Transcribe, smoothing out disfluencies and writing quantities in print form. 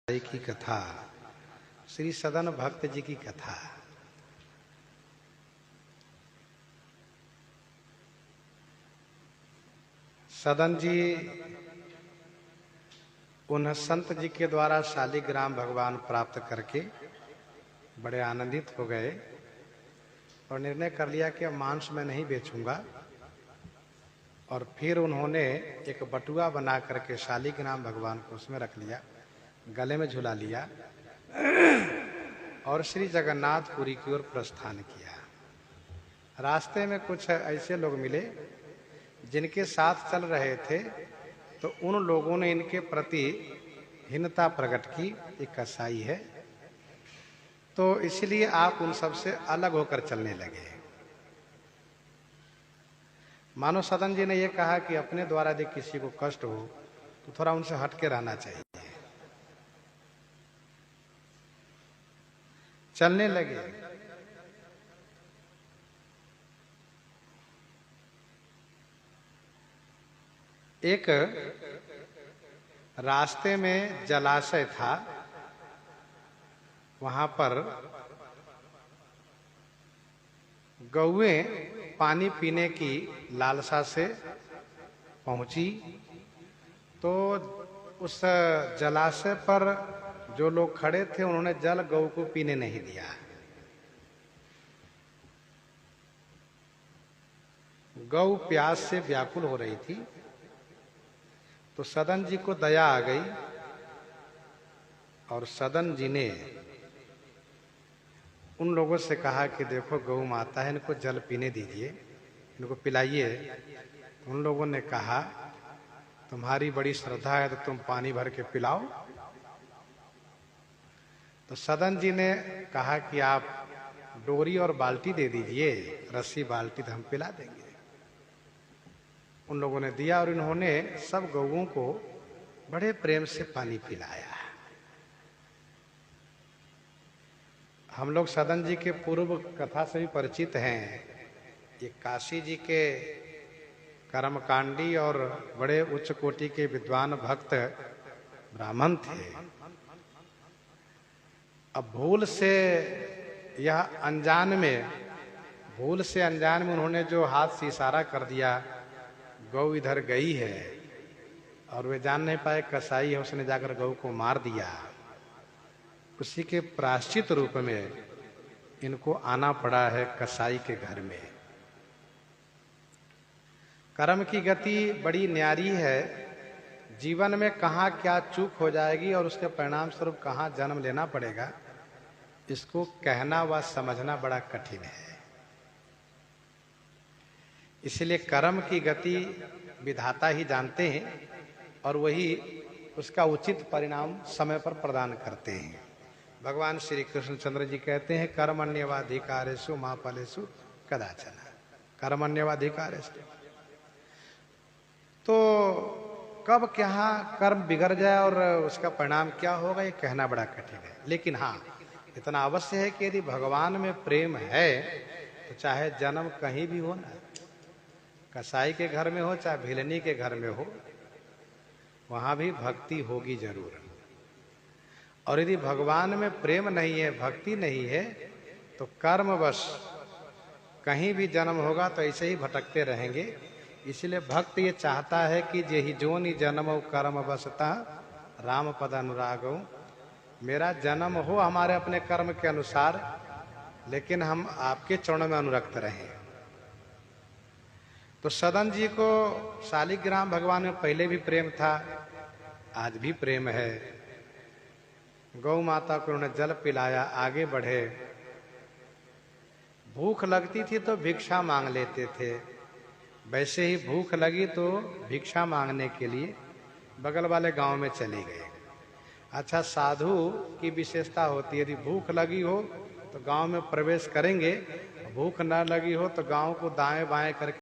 की कथा, श्री सदन भक्त जी की कथा। सदन जी उन संत जी के द्वारा शालिग्राम भगवान प्राप्त करके बड़े आनंदित हो गए और निर्णय कर लिया कि अब मांस मैं नहीं बेचूंगा। और फिर उन्होंने एक बटुआ बना करके शालिग्राम भगवान को उसमें रख लिया, गले में झुला लिया और श्री जगन्नाथपुरी की ओर प्रस्थान किया। रास्ते में कुछ ऐसे लोग मिले जिनके साथ चल रहे थे, तो उन लोगों ने इनके प्रति हीनता प्रकट की, एक कसाई है, तो इसलिए आप उन सबसे अलग होकर चलने लगे। मानो सदन जी ने यह कहा कि अपने द्वारा यदि किसी को कष्ट हो तो थोड़ा उनसे हट के रहना चाहिए। चलने लगे। एक रास्ते में जलाशय था, वहां पर गौएं पानी पीने की लालसा से पहुंची, तो उस जलाशय पर जो लोग खड़े थे उन्होंने जल गौ को पीने नहीं दिया। गौ प्यास से व्याकुल हो रही थी, तो सदन जी को दया आ गई और सदन जी ने उन लोगों से कहा कि देखो गौ माता है, इनको जल पीने दीजिए, इनको पिलाइए। उन लोगों ने कहा तुम्हारी बड़ी श्रद्धा है तो तुम पानी भर के पिलाओ। तो सदन जी ने कहा कि आप डोरी और बाल्टी दे दीजिए, रस्सी बाल्टी, तो हम पिला देंगे। उन लोगों ने दिया और इन्होंने सब गौओं को बड़े प्रेम से पानी पिलाया। हम लोग सदन जी के पूर्व कथा से भी परिचित हैं। ये काशी जी के कर्मकांडी और बड़े उच्च कोटि के विद्वान भक्त ब्राह्मण थे। अब भूल से अनजान में उन्होंने जो हाथ से इशारा कर दिया, गौ इधर गई है, और वे जान नहीं पाए कसाई है, उसने जाकर गौ को मार दिया। उसी के प्रायश्चित रूप में इनको आना पड़ा है कसाई के घर में। कर्म की गति बड़ी न्यारी है, जीवन में कहाँ क्या चूक हो जाएगी और उसके परिणाम स्वरूप कहाँ जन्म लेना पड़ेगा, इसको कहना व समझना बड़ा कठिन है। इसलिए कर्म की गति विधाता ही जानते हैं और वही उसका उचित परिणाम समय पर प्रदान करते हैं। भगवान श्री कृष्णचंद्र जी कहते हैं कर्मण्यवाधिकारेषु मा फलेषु कदाचन। कर्मण्यवाधिकारेषु, तो कब क्या कर्म बिगड़ जाए और उसका परिणाम क्या होगा ये कहना बड़ा कठिन है। लेकिन हाँ, इतना अवश्य है कि यदि भगवान में प्रेम है तो चाहे जन्म कहीं भी हो ना, कसाई के घर में हो चाहे भिलनी के घर में हो, वहां भी भक्ति होगी जरूर। और यदि भगवान में प्रेम नहीं है, भक्ति नहीं है, तो कर्मवश कहीं भी जन्म होगा तो ऐसे ही भटकते रहेंगे। इसलिए भक्त ये चाहता है कि जेहि जोनि जन्म कर्म बसता राम पद अनुरागो, मेरा जन्म हो हमारे अपने कर्म के अनुसार, लेकिन हम आपके चरणों में अनुरक्त रहें। तो सदन जी को शालिग्राम भगवान में पहले भी प्रेम था, आज भी प्रेम है। गौ माता को उन्होंने जल पिलाया, आगे बढ़े। भूख लगती थी तो भिक्षा मांग लेते थे, वैसे ही भूख लगी तो भिक्षा मांगने के लिए बगल वाले गांव में चले गए। अच्छा, साधु की विशेषता होती है, यदि भूख लगी हो तो गांव में प्रवेश करेंगे, भूख न लगी हो तो गांव को दाएं बाएं करके